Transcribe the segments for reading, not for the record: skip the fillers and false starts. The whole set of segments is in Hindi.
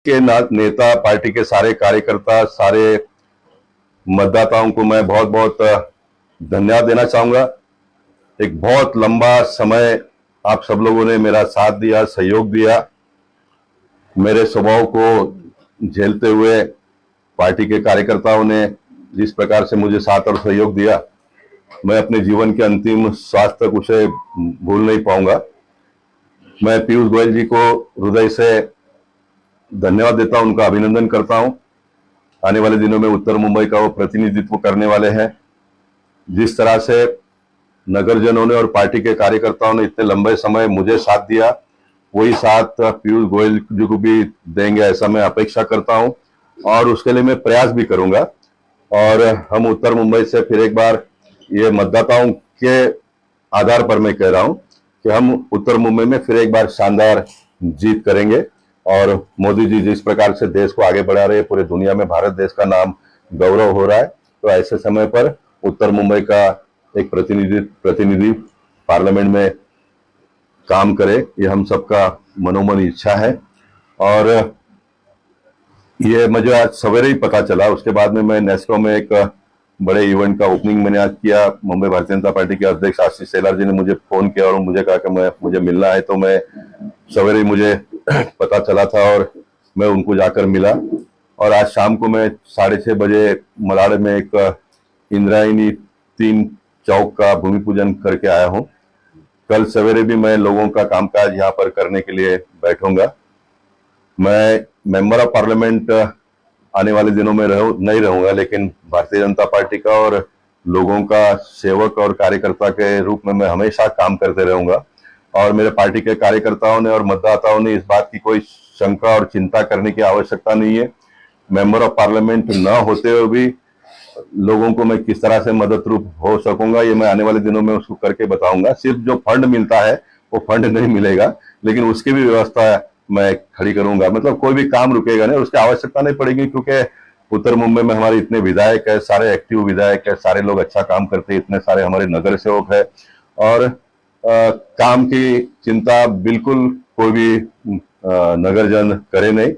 के नेता, पार्टी के सारे कार्यकर्ता, सारे मतदाताओं को मैं बहुत बहुत धन्यवाद देना चाहूंगा। एक बहुत लंबा समय आप सब लोगों ने मेरा साथ दिया, सहयोग दिया। मेरे स्वभाव को झेलते हुए पार्टी के कार्यकर्ताओं ने जिस प्रकार से मुझे साथ और सहयोग दिया, मैं अपने जीवन के अंतिम श्वास तक उसे भूल नहीं पाऊंगा। मैं पीयूष गोयल जी को हृदय से धन्यवाद देता हूं, उनका अभिनंदन करता हूं। आने वाले दिनों में उत्तर मुंबई का वो प्रतिनिधित्व करने वाले हैं। जिस तरह से नगरजनों ने और पार्टी के कार्यकर्ताओं ने इतने लंबे समय मुझे साथ दिया, वही साथ पीयूष गोयल जी को भी देंगे ऐसा मैं अपेक्षा करता हूं और उसके लिए मैं प्रयास भी करूंगा। और हम उत्तर मुंबई से फिर एक बार, ये मतदाताओं के आधार पर मैं कह रहा हूं कि हम उत्तर मुंबई में फिर एक बार शानदार जीत करेंगे। और मोदी जी जिस प्रकार से देश को आगे बढ़ा रहे हैं, पूरे दुनिया में भारत देश का नाम गौरव हो रहा है, तो ऐसे समय पर उत्तर मुंबई का एक प्रतिनिधि पार्लियामेंट में काम करे, ये हम सबका मनोमन इच्छा है। और ये मुझे आज सवेरे ही पता चला, उसके बाद में मैं नेस्को में एक बड़े इवेंट का ओपनिंग मैंने आज किया। मुंबई भारतीय जनता पार्टी के अध्यक्ष आशीष शेलार जी ने मुझे फोन किया और मुझे कहा कि मुझे मिलना है, तो मैं सवेरे ही मुझे पता चला था और मैं उनको जाकर मिला। और आज शाम को मैं 6:30 बजे मलाड में एक इंद्रायणी 3 चौक का भूमि पूजन करके आया हूँ। कल सवेरे भी मैं लोगों का कामकाज यहाँ पर करने के लिए बैठूंगा। मैं मेंबर ऑफ पार्लियामेंट आने वाले दिनों में नहीं रहूंगा, लेकिन भारतीय जनता पार्टी का और लोगों का सेवक और कार्यकर्ता के रूप में मैं हमेशा काम करते रहूंगा। और मेरे पार्टी के कार्यकर्ताओं ने और मतदाताओं ने इस बात की कोई शंका और चिंता करने की आवश्यकता नहीं है। मेंबर ऑफ पार्लियामेंट न होते हुए भी लोगों को मैं किस तरह से मदद रूप हो सकूंगा, ये मैं आने वाले दिनों में उसको करके बताऊंगा। सिर्फ जो फंड मिलता है वो फंड नहीं मिलेगा, लेकिन उसकी भी व्यवस्था मैं खड़ी करूंगा। मतलब कोई भी काम रुकेगा नहीं, उसकी आवश्यकता नहीं पड़ेगी, क्योंकि उत्तर मुंबई में हमारे इतने विधायक है, सारे एक्टिव विधायक है, सारे लोग अच्छा काम करते हैं, इतने सारे हमारे नगर सेवक है। और काम की चिंता बिल्कुल कोई भी नगरजन करे नहीं,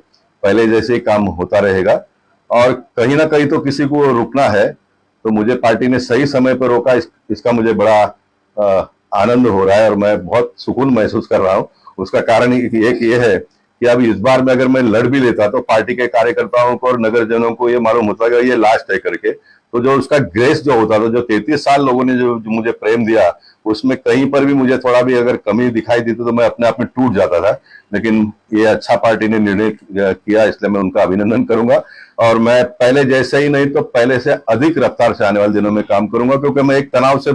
पहले जैसे ही काम होता रहेगा। और कहीं ना कहीं तो किसी को रुकना है, तो मुझे पार्टी ने सही समय पर रोका, इसका मुझे बड़ा आनंद हो रहा है और मैं बहुत सुकून महसूस कर रहा हूँ। उसका कारण एक ये है कि अब इस बार में अगर मैं लड़ भी लेता तो पार्टी के कार्यकर्ताओं को और नगरजनों को ये मालूम होता है कि ये लास्ट है करके, तो जो उसका ग्रेस जो होता था, जो 33 साल लोगों ने जो मुझे प्रेम दिया, उसमें कहीं पर भी मुझे थोड़ा भी अगर कमी दिखाई दी तो मैं अपने आप में टूट जाता था। लेकिन ये अच्छा पार्टी ने निर्णय किया, इसलिए मैं उनका अभिनंदन करूंगा। और मैं पहले जैसे ही नहीं तो पहले से अधिक रफ्तार से आने वाले दिनों में काम करूंगा, क्योंकि मैं एक तनाव से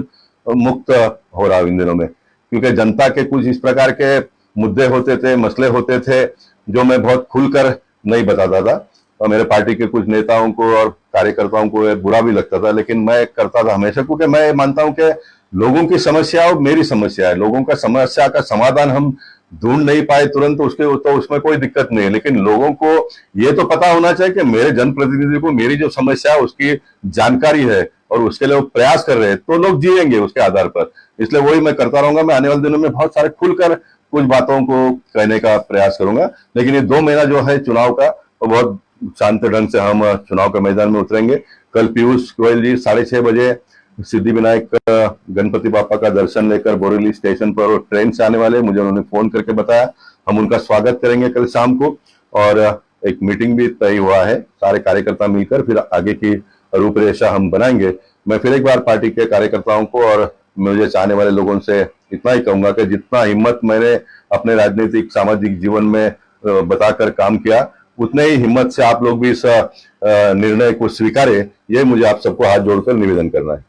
मुक्त हो रहा हूं इन दिनों में। क्योंकि जनता के कुछ इस प्रकार के मुद्दे होते थे, मसले होते थे, जो मैं बहुत खुलकर नहीं बताता था, और मेरे पार्टी के कुछ नेताओं को और कार्यकर्ताओं को बुरा भी लगता था, लेकिन मैं करता था हमेशा, क्योंकि मैं मानता हूं कि लोगों की समस्या और मेरी समस्या है। लोगों का समस्या का समाधान हम ढूंढ नहीं पाए तुरंत, तो उसमें कोई दिक्कत नहीं है, लेकिन लोगों को ये तो पता होना चाहिए कि मेरे जनप्रतिनिधि को मेरी जो समस्या है उसकी जानकारी है और उसके लिए वो प्रयास कर रहे हैं, तो लोग जिएंगे उसके आधार पर। इसलिए वही मैं करता रहूंगा। मैं आने वाले दिनों में बहुत सारे खुलकर कुछ बातों को कहने का प्रयास करूंगा, लेकिन ये 2 महीना जो है चुनाव का, वो बहुत शांत ढंग से हम चुनाव के मैदान में उतरेंगे। कल पीयूष गोयल जी 6:30 बजे सिद्धिविनायक गणपति बापा का दर्शन लेकर बोरेली स्टेशन पर ट्रेन से आने वाले, मुझे उन्होंने फोन करके बताया। हम उनका स्वागत करेंगे कल शाम को, और एक मीटिंग भी तय हुआ है, सारे कार्यकर्ता मिलकर फिर आगे की रूपरेखा हम बनाएंगे। मैं फिर एक बार पार्टी के कार्यकर्ताओं को और मुझे चाहने वाले लोगों से इतना ही कहूंगा कि जितना हिम्मत मैंने अपने राजनीतिक सामाजिक जीवन में बताकर काम किया, उतने ही हिम्मत से आप लोग भी इस निर्णय को स्वीकारें, ये मुझे आप सबको हाथ जोड़कर निवेदन करना है।